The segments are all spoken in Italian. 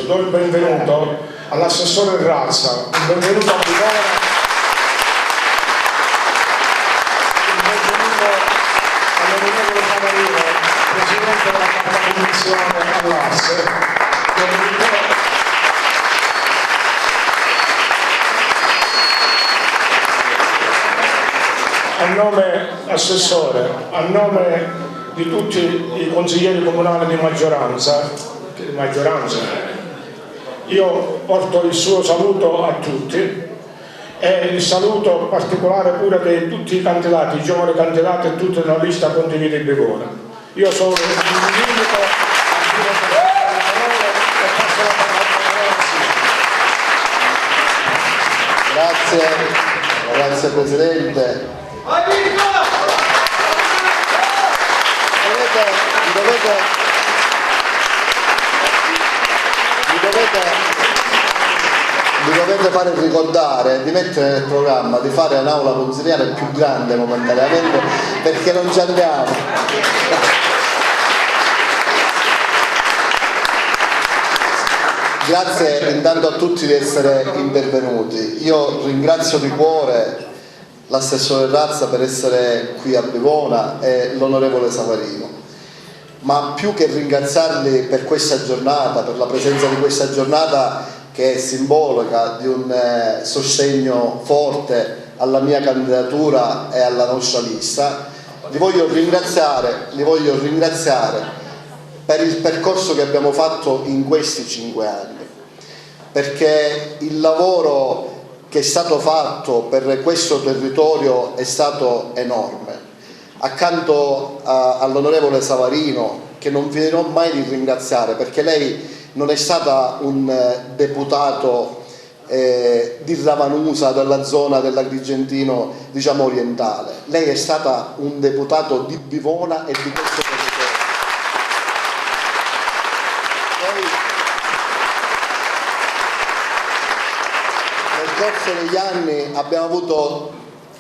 questo. Do il benvenuto all'assessore Razza, un benvenuto a Bivona, un benvenuto all'onorevole Camarino, presidente della quarta commissione all'Asse. A nome, Assessore, a nome di tutti i consiglieri comunali di maggioranza, io porto il suo saluto a tutti e il saluto particolare pure di tutti i candidati, i giovani candidati e tutta la lista Condividi Bivona. Io sono il limite Grazie Presidente. Vi dovete fare ricordare di mettere nel programma di fare un'aula consiliare più grande momentaneamente, perché non ci andiamo. Grazie intanto a tutti di essere intervenuti. Io ringrazio di cuore l'assessore Razza per essere qui a Bivona e l'onorevole Savarino, ma più che ringraziarli per questa giornata, per la presenza di questa giornata che è simbolica di un sostegno forte alla mia candidatura e alla nostra lista, li voglio ringraziare per il percorso che abbiamo fatto in questi 5 anni, perché il lavoro che è stato fatto per questo territorio è stato enorme. Accanto all'onorevole Savarino, che non finirò mai di ringraziare, perché lei non è stata un deputato di Ravanusa, della zona dell'Agrigentino diciamo orientale, lei è stata un deputato di Bivona e di questo territorio. Nel corso degli anni abbiamo avuto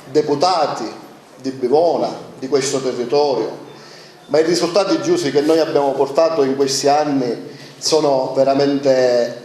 deputati di Bivona, di questo territorio, ma i risultati giusti che noi abbiamo portato in questi anni sono veramente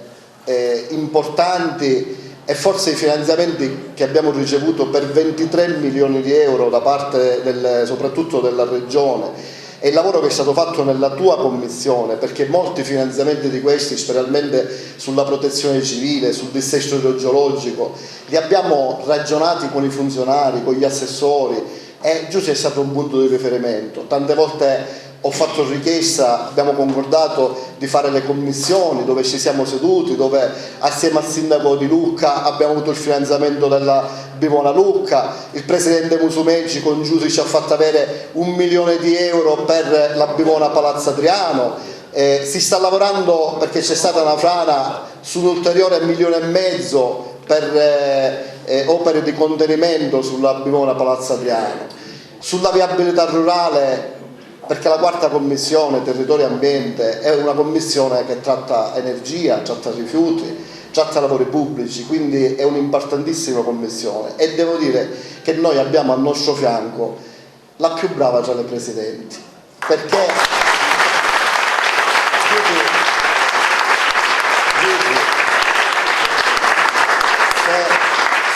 importanti, e forse i finanziamenti che abbiamo ricevuto per 23 milioni di euro da parte soprattutto della Regione, e il lavoro che è stato fatto nella tua commissione, perché molti finanziamenti di questi, specialmente sulla protezione civile, sul dissesto idrogeologico, li abbiamo ragionati con i funzionari, con gli assessori, e giusto è stato un punto di riferimento. Tante volte ho fatto richiesta, abbiamo concordato di fare le commissioni dove ci siamo seduti, dove assieme al sindaco di Lucca abbiamo avuto il finanziamento della Bivona Lucca, il presidente Musumeci con Giusi ci ha fatto avere 1 milione di euro per la Bivona Palazzo Adriano, si sta lavorando, perché c'è stata una frana, su un ulteriore 1,5 milioni per opere di contenimento sulla Bivona Palazzo Adriano, sulla viabilità rurale, perché la quarta commissione territorio e ambiente è una commissione che tratta energia, tratta rifiuti, tratta lavori pubblici, quindi è un'importantissima commissione, e devo dire che noi abbiamo al nostro fianco la più brava tra le presidenti, perché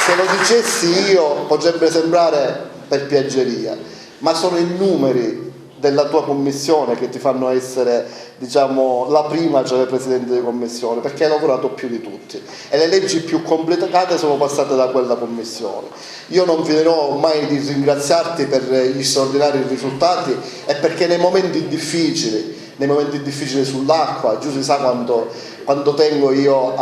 se lo dicessi io potrebbe sembrare per piaggeria, ma sono i numeri della tua commissione che ti fanno essere, diciamo, la prima tra le presidenti di commissione, perché hai lavorato più di tutti e le leggi più complicate sono passate da quella commissione. Io non finirò mai di ringraziarti per gli straordinari risultati, e perché nei momenti difficili sull'acqua, Giuseppe sa quando tengo io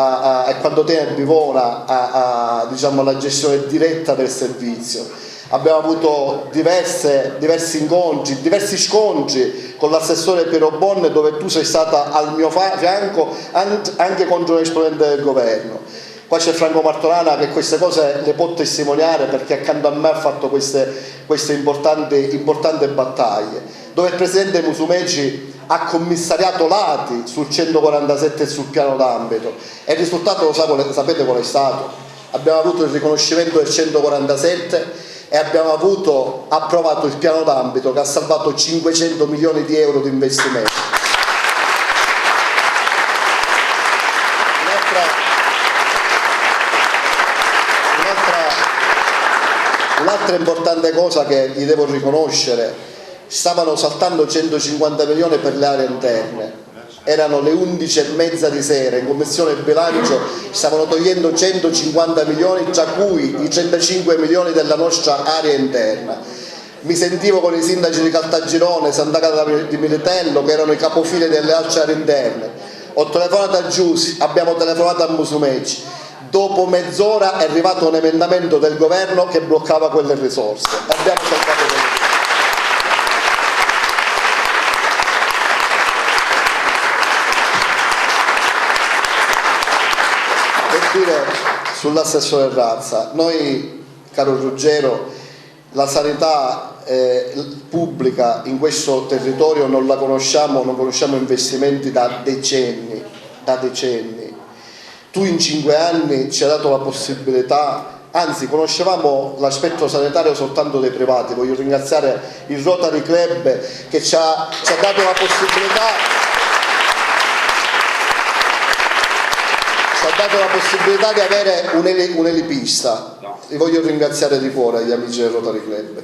e quando tiene Bivona diciamo, la gestione diretta del servizio. Abbiamo avuto diversi incontri, diversi scontri con l'assessore Piero Bonne, dove tu sei stata al mio fianco anche contro un esponente del governo. Qua c'è Franco Martorana che queste cose le può testimoniare, perché accanto a me ha fatto queste importanti battaglie, dove il presidente Musumeci ha commissariato Lati sul 147 e sul piano d'ambito, e il risultato sapete qual è stato? Abbiamo avuto il riconoscimento del 147 e abbiamo approvato il piano d'ambito che ha salvato 500 milioni di euro di investimenti. Un'altra importante cosa che gli devo riconoscere: stavano saltando 150 milioni per le aree interne, erano le 11:30 di sera, in commissione bilancio stavano togliendo 150 milioni, tra cui i 35 milioni della nostra area interna. Mi sentivo con i sindaci di Caltagirone, Sant'Agata di Militello, che erano i capofile delle altre aree interne. Ho telefonato a Giusi, abbiamo telefonato a Musumeci. Dopo mezz'ora è arrivato un emendamento del governo che bloccava quelle risorse. Abbiamo salvato quelle risorse. Per dire sull'assessore Razza, noi, caro Ruggero, la sanità pubblica in questo territorio non la conosciamo, non conosciamo investimenti da decenni. Tu in 5 anni ci hai dato la possibilità, anzi conoscevamo l'aspetto sanitario soltanto dei privati. Voglio ringraziare il Rotary Club che ci ha dato la possibilità di avere un'elipista. Li voglio ringraziare di cuore gli amici del Rotary Club.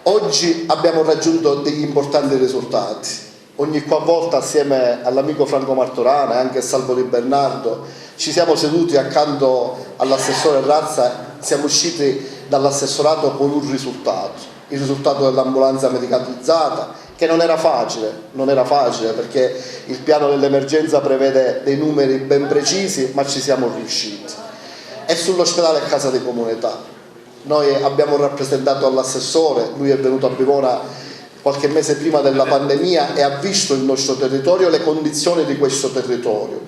Oggi abbiamo raggiunto degli importanti risultati. Ogni qualvolta assieme all'amico Franco Martorana e anche a Salvo Di Bernardo ci siamo seduti accanto all'assessore Razza, siamo usciti dall'assessorato con un risultato, il risultato dell'ambulanza medicalizzata, che non era facile perché il piano dell'emergenza prevede dei numeri ben precisi, ma ci siamo riusciti. E sull'ospedale a casa di comunità noi abbiamo rappresentato all'assessore, lui è venuto a Bivona qualche mese prima della pandemia e ha visto il nostro territorio, le condizioni di questo territorio,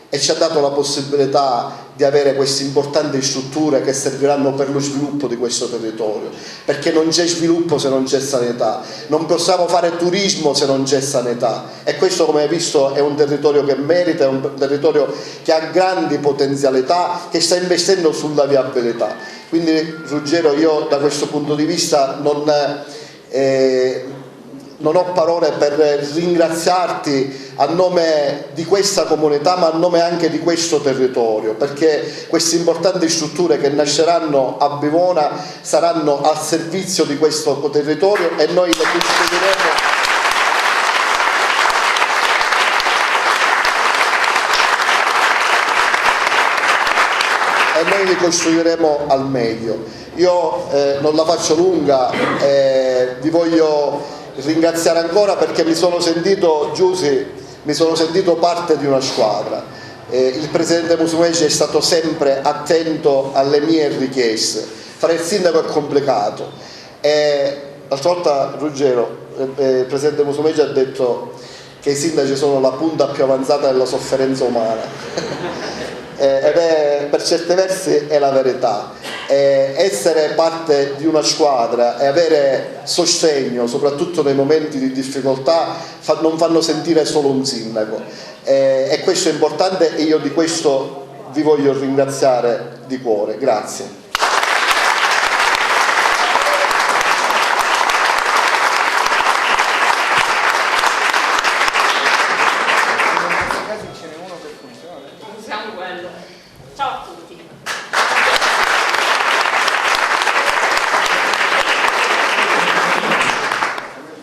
e ci ha dato la possibilità di avere queste importanti strutture che serviranno per lo sviluppo di questo territorio, perché non c'è sviluppo se non c'è sanità, non possiamo fare turismo se non c'è sanità, e questo, come hai visto, è un territorio che merita, è un territorio che ha grandi potenzialità, che sta investendo sulla viabilità. Quindi Ruggero, io da questo punto di vista non ho parole per ringraziarti a nome di questa comunità, ma a nome anche di questo territorio, perché queste importanti strutture che nasceranno a Bivona saranno al servizio di questo territorio e noi li costruiremo al meglio. Io non la faccio lunga, vi voglio ringraziare ancora perché mi sono sentito parte di una squadra. Il presidente Musumeci è stato sempre attento alle mie richieste. Fare il sindaco è complicato. L'altra volta Ruggero, il presidente Musumeci ha detto che i sindaci sono la punta più avanzata della sofferenza umana. Per certi versi è la verità. Essere parte di una squadra e avere sostegno, soprattutto nei momenti di difficoltà, non fanno sentire solo un sindaco, e questo è importante e io di questo vi voglio ringraziare di cuore. Grazie. Ciao a tutti.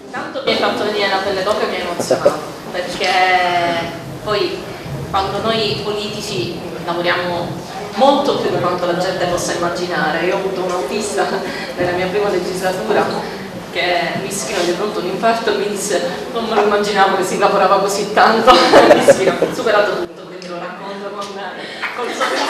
Intanto mi hai fatto venire la pelle d'oca e mi hai emozionato, perché poi quando noi politici lavoriamo molto più di quanto la gente possa immaginare. Io ho avuto un autista nella mia prima legislatura che mi scrive di pronto un infarto e mi disse: non me lo immaginavo che si lavorava così tanto. Mi scrive, ho superato tutto, quindi lo racconto con sorriso.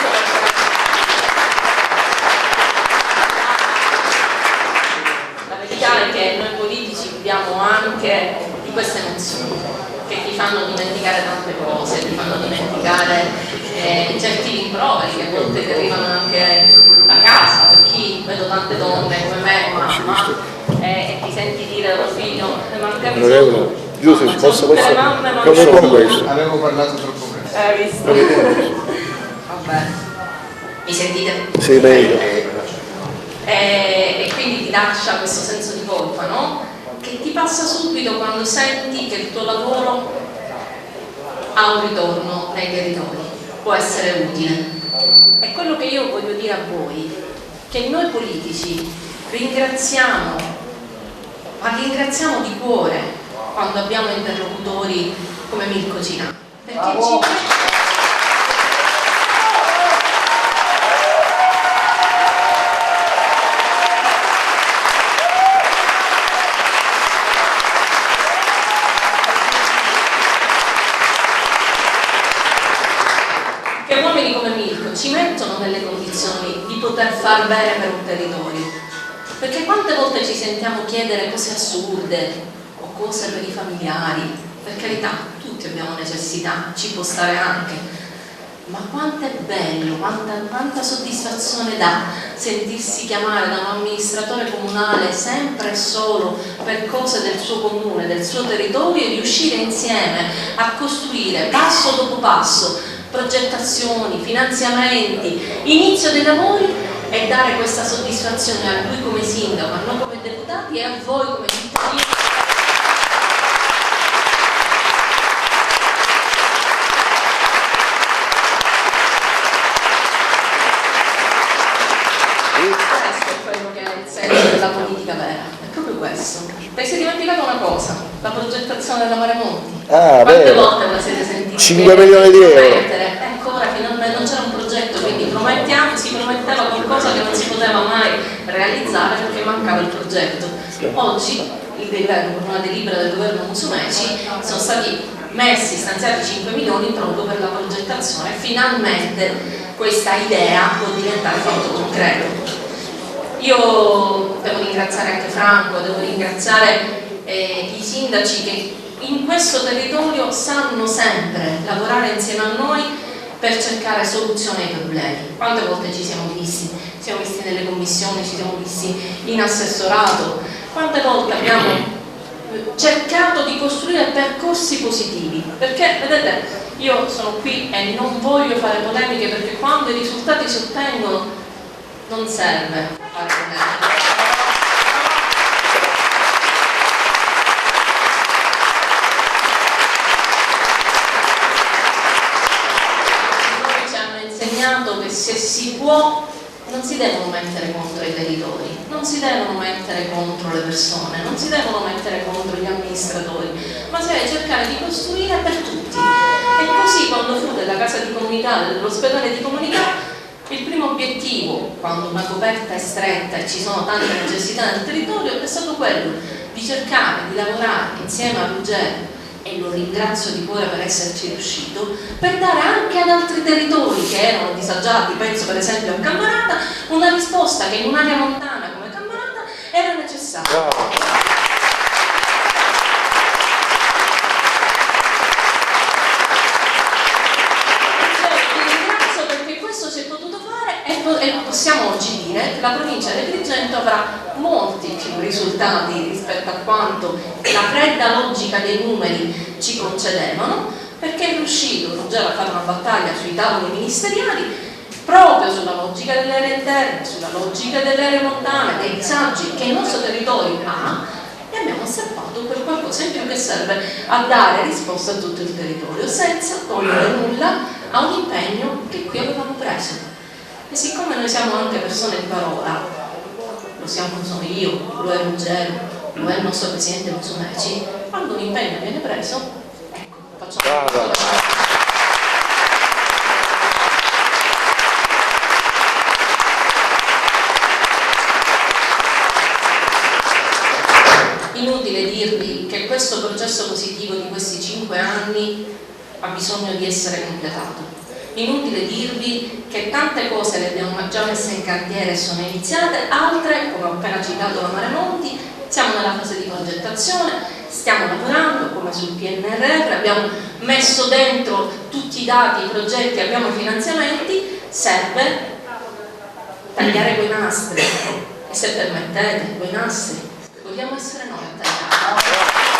La verità è che noi politici viviamo anche di queste emozioni che ti fanno dimenticare tante cose, ti fanno dimenticare certi rimproveri che a volte ti arrivano anche da casa, per chi vedo tante donne come me, mamma, e ti senti dire al tuo figlio: mancami solo. Giusto, posso questo? Avevo parlato troppo presto. Hai visto? Vabbè. Mi sentite? Sì, meglio. E quindi ti lascia questo senso di colpa, no? Che ti passa subito quando senti che il tuo lavoro ha un ritorno nei territori. può essere utile. E quello che io voglio dire a voi, che noi politici ringraziamo, ma ringraziamo di cuore quando abbiamo interlocutori come Mirko Cina, perché che uomini come Mirko ci mettono nelle condizioni di poter far bene per un territorio, perché quante volte ci sentiamo chiedere cose assurde o cose per i familiari. Per carità, tutti abbiamo necessità, ci può stare anche, ma quanto è bello, quanta soddisfazione dà sentirsi chiamare da un amministratore comunale sempre e solo per cose del suo comune, del suo territorio, e riuscire insieme a costruire passo dopo passo progettazioni, finanziamenti, inizio dei lavori, e dare questa soddisfazione a lui come sindaco, a noi come deputati e a voi come cittadini. Questo è quello che è il senso della politica vera, è proprio questo. Perché si è dimenticato una cosa, la progettazione della Mare Monti. Quante volte la siete sentita? 5 milioni di euro. Ancora finalmente non c'era un progetto, quindi si prometteva qualcosa che non si poteva mai realizzare perché mancava il progetto. Oggi il governo, con una delibera del governo Musumeci, sono stati stanziati 5 milioni proprio per la progettazione, e finalmente questa idea può diventare fatto concreto. Io devo ringraziare anche Franco, devo ringraziare i sindaci che in questo territorio sanno sempre lavorare insieme a noi per cercare soluzioni ai problemi. Quante volte ci siamo visti? Ci siamo visti nelle commissioni, ci siamo visti in assessorato, quante volte abbiamo cercato di costruire percorsi positivi, perché vedete, io sono qui e non voglio fare polemiche, perché quando i risultati si ottengono non serve fare polemiche. Che se si può non si devono mettere contro i territori, non si devono mettere contro le persone, non si devono mettere contro gli amministratori, ma si deve cercare di costruire per tutti. E così, quando fu della casa di comunità, dell'ospedale di comunità, il primo obiettivo, quando una coperta è stretta e ci sono tante necessità nel territorio, è stato quello di cercare di lavorare insieme a Ruggero, e lo ringrazio di cuore per esserci riuscito, per dare anche ad altri territori che erano disagiati, penso per esempio a Cammarata, una risposta che in un'area montana come Cammarata era necessaria. Vi ringrazio perché questo si è potuto fare, e possiamo oggi dire che la provincia di Agrigento avrà molti più risultati rispetto a quanto la fredda logica dei numeri ci concedevano, perché è riuscito Ruggero a fare una battaglia sui tavoli ministeriali proprio sulla logica delle aree interne, sulla logica delle aree montane, dei disagi che il nostro territorio ha, e abbiamo osservato quel qualcosa in più che serve a dare risposta a tutto il territorio senza togliere nulla a un impegno che qui avevamo preso. E siccome noi siamo anche persone di parola, sono io, lo è Ruggero, lo è il nostro presidente Musumeci, quando un impegno viene preso, ecco, facciamo inutile dirvi che questo processo positivo di questi 5 anni ha bisogno di essere completato. Inutile dirvi che tante cose le abbiamo già messe in cantiere e sono iniziate, altre, come ho appena citato la Mare Monti, siamo nella fase di progettazione, stiamo lavorando come sul PNRR, abbiamo messo dentro tutti i dati, i progetti, abbiamo i finanziamenti, serve tagliare quei nastri, e se permettete, quei nastri vogliamo essere noi a tagliare.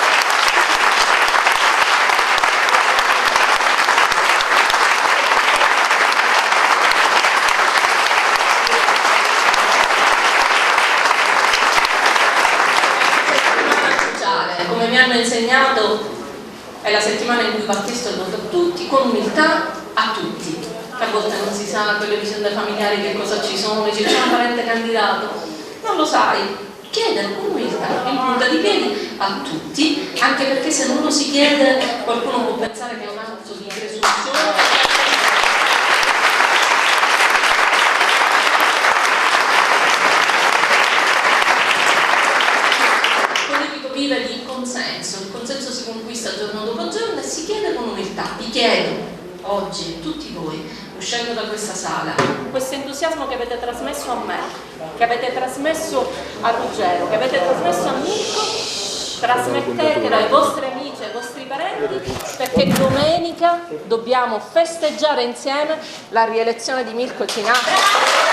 Come mi hanno insegnato, è la settimana in cui va chiesto il voto a tutti, con umiltà a tutti. volte non si sa con le vicende familiari che cosa ci sono, dice c'è un parente candidato, non lo sai, chiedere con umiltà, in punta di piedi a tutti, anche perché se non lo si chiede qualcuno può pensare che è un atto di presunzione. Vive di consenso, il consenso si conquista giorno dopo giorno e si chiede con umiltà. Vi chiedo oggi, tutti voi, uscendo da questa sala, questo entusiasmo che avete trasmesso a me, che avete trasmesso a Ruggero, che avete trasmesso a Mirko, trasmettetelo ai vostri amici, ai vostri parenti, perché domenica dobbiamo festeggiare insieme la rielezione di Mirko Cinato.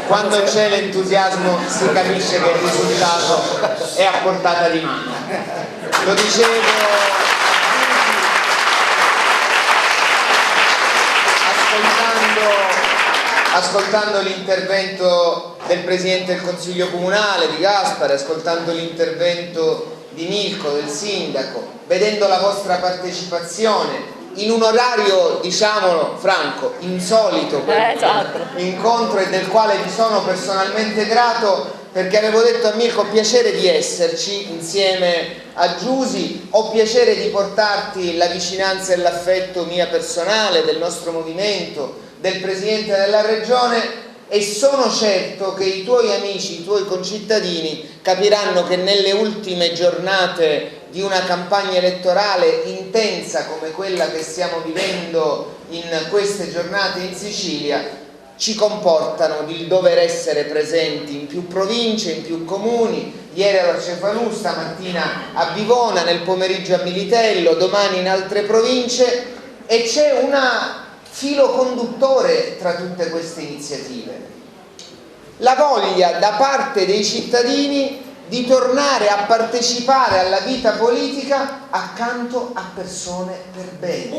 Quando c'è l'entusiasmo si capisce che il risultato è a portata di mano. Lo dicevo ascoltando l'intervento del Presidente del Consiglio Comunale, di Gaspare, ascoltando l'intervento di Milko, del Sindaco, vedendo la vostra partecipazione in un orario, diciamolo Franco, insolito per l'incontro e del quale vi sono personalmente grato, perché avevo detto a Mirko ho piacere di esserci insieme a Giusy, ho piacere di portarti la vicinanza e l'affetto mia personale, del nostro movimento, del Presidente della Regione, e sono certo che i tuoi amici, i tuoi concittadini capiranno che nelle ultime giornate di una campagna elettorale intensa come quella che stiamo vivendo in queste giornate in Sicilia ci comportano di dover essere presenti in più province, in più comuni. Ieri ero a Cefalù, stamattina a Bivona, nel pomeriggio a Militello, domani in altre province, e c'è un filo conduttore tra tutte queste iniziative: la voglia da parte dei cittadini di tornare a partecipare alla vita politica accanto a persone per bene.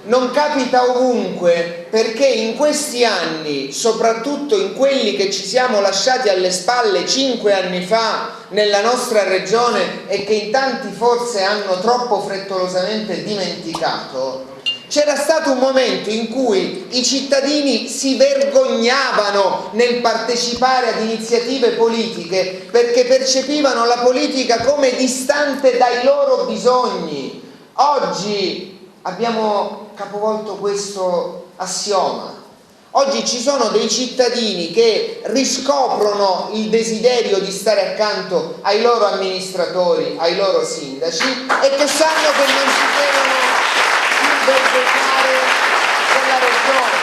Non capita ovunque, perché in questi anni, soprattutto in quelli che ci siamo lasciati alle spalle 5 anni fa nella nostra regione e che in tanti forse hanno troppo frettolosamente dimenticato, c'era stato un momento in cui i cittadini si vergognavano nel partecipare ad iniziative politiche perché percepivano la politica come distante dai loro bisogni. Oggi abbiamo capovolto questo assioma. Oggi ci sono dei cittadini che riscoprono il desiderio di stare accanto ai loro amministratori, ai loro sindaci, e che sanno che non si devono più vergognare della regione.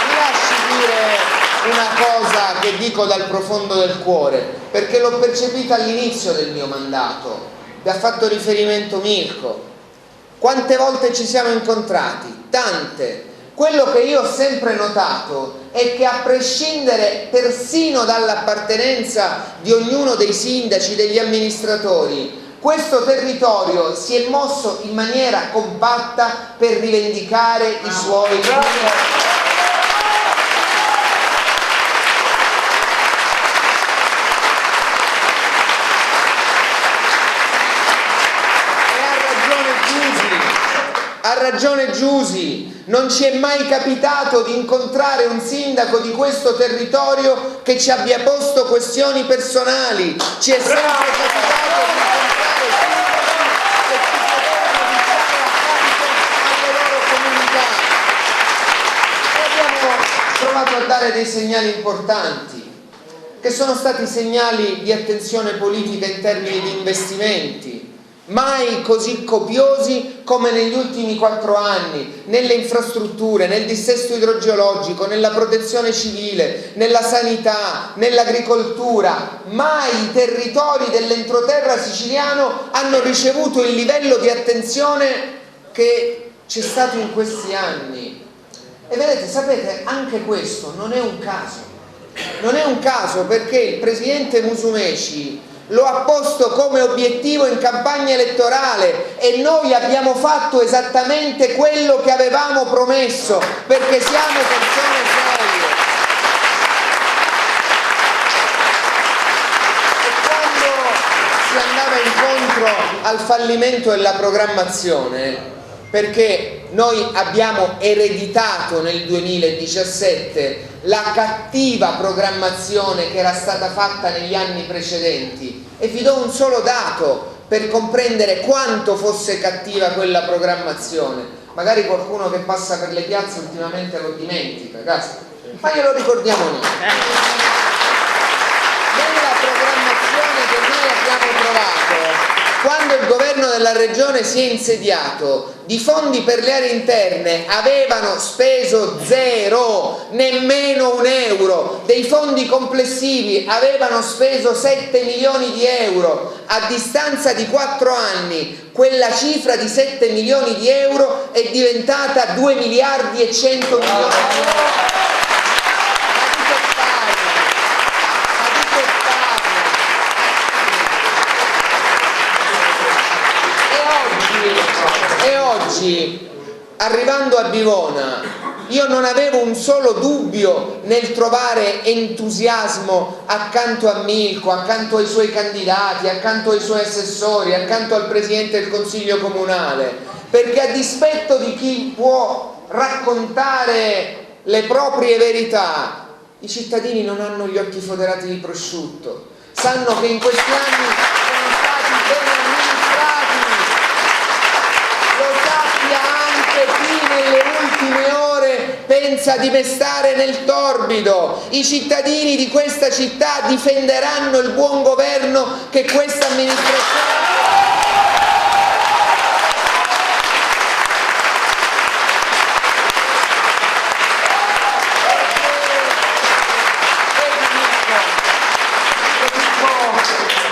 Mi lasci dire una cosa che dico dal profondo del cuore, perché l'ho percepita all'inizio del mio mandato. Vi ha fatto riferimento Mirko. Quante volte ci siamo incontrati? Tante. Quello che io ho sempre notato è che, a prescindere persino dall'appartenenza di ognuno dei sindaci, degli amministratori, questo territorio si è mosso in maniera compatta per rivendicare i suoi diritti. Ha ragione Giusy, non ci è mai capitato di incontrare un sindaco di questo territorio che ci abbia posto questioni personali. Ci è sempre capitato di incontrare sindaci che ci potevano dare a carico alle loro comunità. E abbiamo trovato provato a dare dei segnali importanti, che sono stati segnali di attenzione politica in termini di investimenti, mai così copiosi come negli ultimi 4 anni, nelle infrastrutture, nel dissesto idrogeologico, nella protezione civile, nella sanità, nell'agricoltura. Mai i territori dell'entroterra siciliano hanno ricevuto il livello di attenzione che c'è stato in questi anni. E vedete, sapete, anche questo non è un caso. Non è un caso, perché il presidente Musumeci lo ha posto come obiettivo in campagna elettorale e noi abbiamo fatto esattamente quello che avevamo promesso, perché siamo persone serie. E quando si andava incontro al fallimento della programmazione, perché noi abbiamo ereditato nel 2017 la cattiva programmazione che era stata fatta negli anni precedenti, e vi do un solo dato per comprendere quanto fosse cattiva quella programmazione. Magari qualcuno che passa per le piazze ultimamente lo dimentica, ma glielo ricordiamo noi. Nella programmazione che noi abbiamo trovato quando il governo della regione si è insediato, di fondi per le aree interne avevano speso 0, nemmeno un euro, dei fondi complessivi avevano speso 7 milioni di euro. A distanza di 4 anni quella cifra di 7 milioni di euro è diventata 2 miliardi e 100 milioni di euro. E oggi, arrivando a Bivona, io non avevo un solo dubbio nel trovare entusiasmo accanto a Milko, accanto ai suoi candidati, accanto ai suoi assessori, accanto al presidente del consiglio comunale, perché a dispetto di chi può raccontare le proprie verità, i cittadini non hanno gli occhi foderati di prosciutto, sanno che in questi anni sono stati ben amministrati. Lo sappia anche chi nelle ultime ore pensa di pestare nel torbido. I cittadini di questa città difenderanno il buon governo che questa amministrazione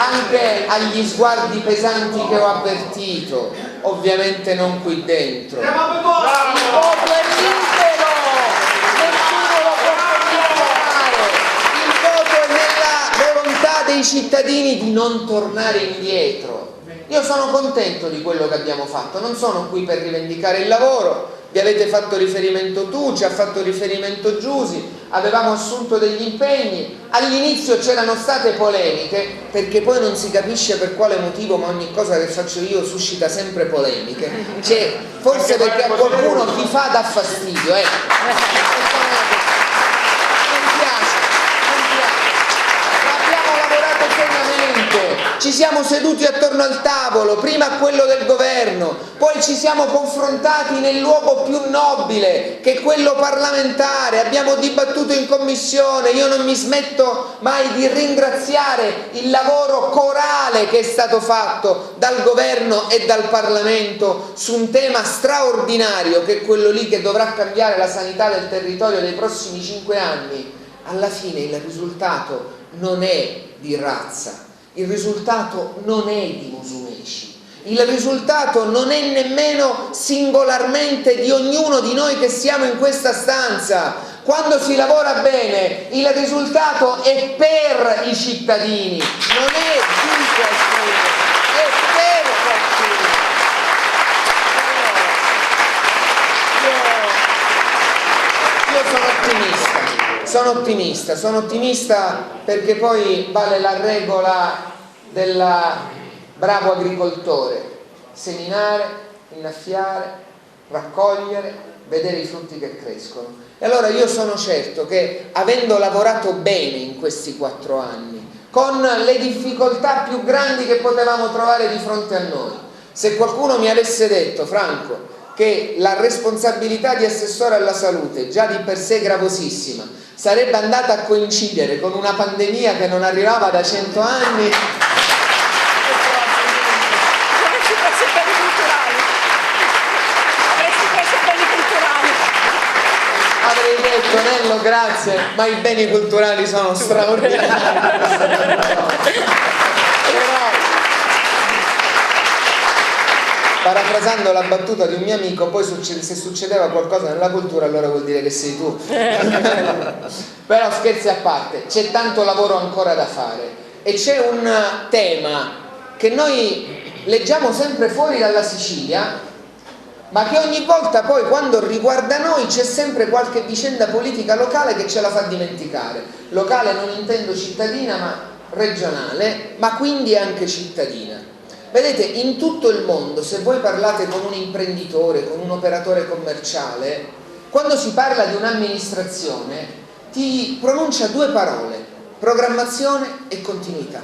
anche agli sguardi pesanti che ho avvertito, ovviamente non qui dentro. Il voto è libero, nessuno lo può condizionare. Il voto è nella volontà dei cittadini di non tornare indietro. Io sono contento di quello che abbiamo fatto, non sono qui per rivendicare il lavoro. Vi avete fatto riferimento tu, ci ha fatto riferimento Giusi, avevamo assunto degli impegni, all'inizio c'erano state polemiche, perché poi non si capisce per quale motivo, ma ogni cosa che faccio io suscita sempre polemiche, cioè, forse perché a qualcuno ti fa dà fastidio, non piace, ma abbiamo lavorato seriamente, ci siamo seduti attorno al tavolo, prima a quello del governo, poi ci siamo confrontati nel luogo più nobile che è quello parlamentare, abbiamo dibattuto in commissione, io non mi smetto mai di ringraziare il lavoro corale che è stato fatto dal governo e dal Parlamento su un tema straordinario che è quello lì che dovrà cambiare la sanità del territorio dei prossimi 5 anni. Alla fine il risultato non è di razza, il risultato non è di Musumeci, il risultato non è nemmeno singolarmente di ognuno di noi che siamo in questa stanza. Quando si lavora bene il risultato è per i cittadini, non è di qualcuno, è per qualcuno. Io sono ottimista perché poi vale la regola del bravo agricoltore: seminare, innaffiare, raccogliere, vedere i frutti che crescono. E allora io sono certo che, avendo lavorato bene in questi 4 anni, con le difficoltà più grandi che potevamo trovare di fronte a noi, se qualcuno mi avesse detto: Franco, che la responsabilità di assessore alla salute, già di per sé gravosissima, sarebbe andata a coincidere con una pandemia che non arrivava da 100 anni. Avrei detto, Nello, grazie, ma i beni culturali sono straordinari. Parafrasando la battuta di un mio amico, poi se succedeva qualcosa nella cultura allora vuol dire che sei tu. Però scherzi a parte, c'è tanto lavoro ancora da fare e c'è un tema che noi leggiamo sempre fuori dalla Sicilia, ma che ogni volta poi quando riguarda noi c'è sempre qualche vicenda politica locale che ce la fa dimenticare. Locale non intendo cittadina ma regionale, ma quindi anche cittadina. Vedete, in tutto il mondo, se voi parlate con un imprenditore, con un operatore commerciale, quando si parla di un'amministrazione ti pronuncia due parole: programmazione e continuità.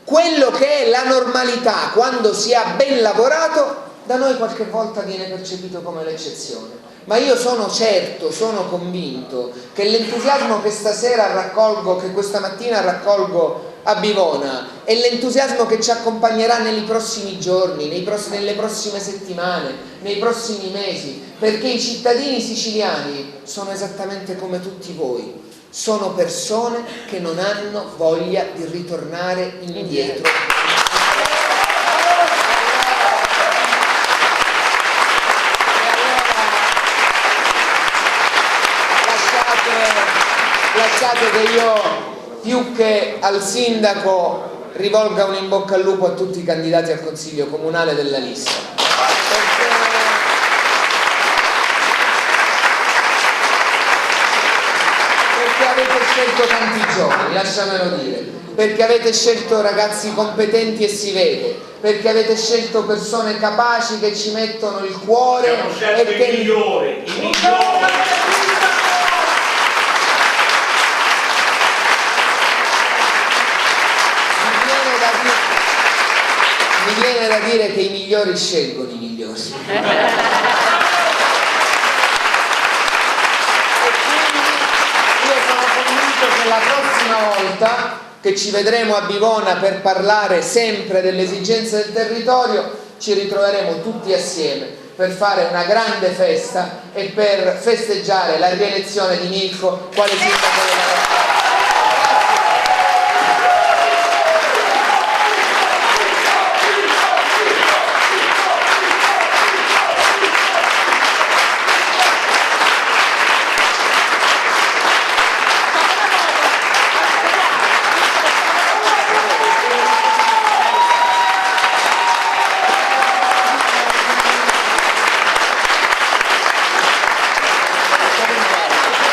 Quello che è la normalità quando si ha ben lavorato da noi qualche volta viene percepito come l'eccezione, ma io sono certo, sono convinto che l'entusiasmo che stasera raccolgo, che questa mattina raccolgo a Bivona, è l'entusiasmo che ci accompagnerà nei prossimi giorni, nelle prossime settimane, nei prossimi mesi, perché i cittadini siciliani sono esattamente come tutti voi, sono persone che non hanno voglia di ritornare indietro. Lasciate che io, più che al sindaco, rivolga un in bocca al lupo a tutti i candidati al consiglio comunale della lista, perché avete scelto tanti giovani, lasciamelo dire, perché avete scelto ragazzi competenti e si vede, perché avete scelto persone capaci che ci mettono il cuore e che i migliori. Mi viene da dire che i migliori scelgono i migliori. E quindi io sono convinto che la prossima volta che ci vedremo a Bivona per parlare sempre delle esigenze del territorio, ci ritroveremo tutti assieme per fare una grande festa e per festeggiare la rielezione di Mirko quale sindaco della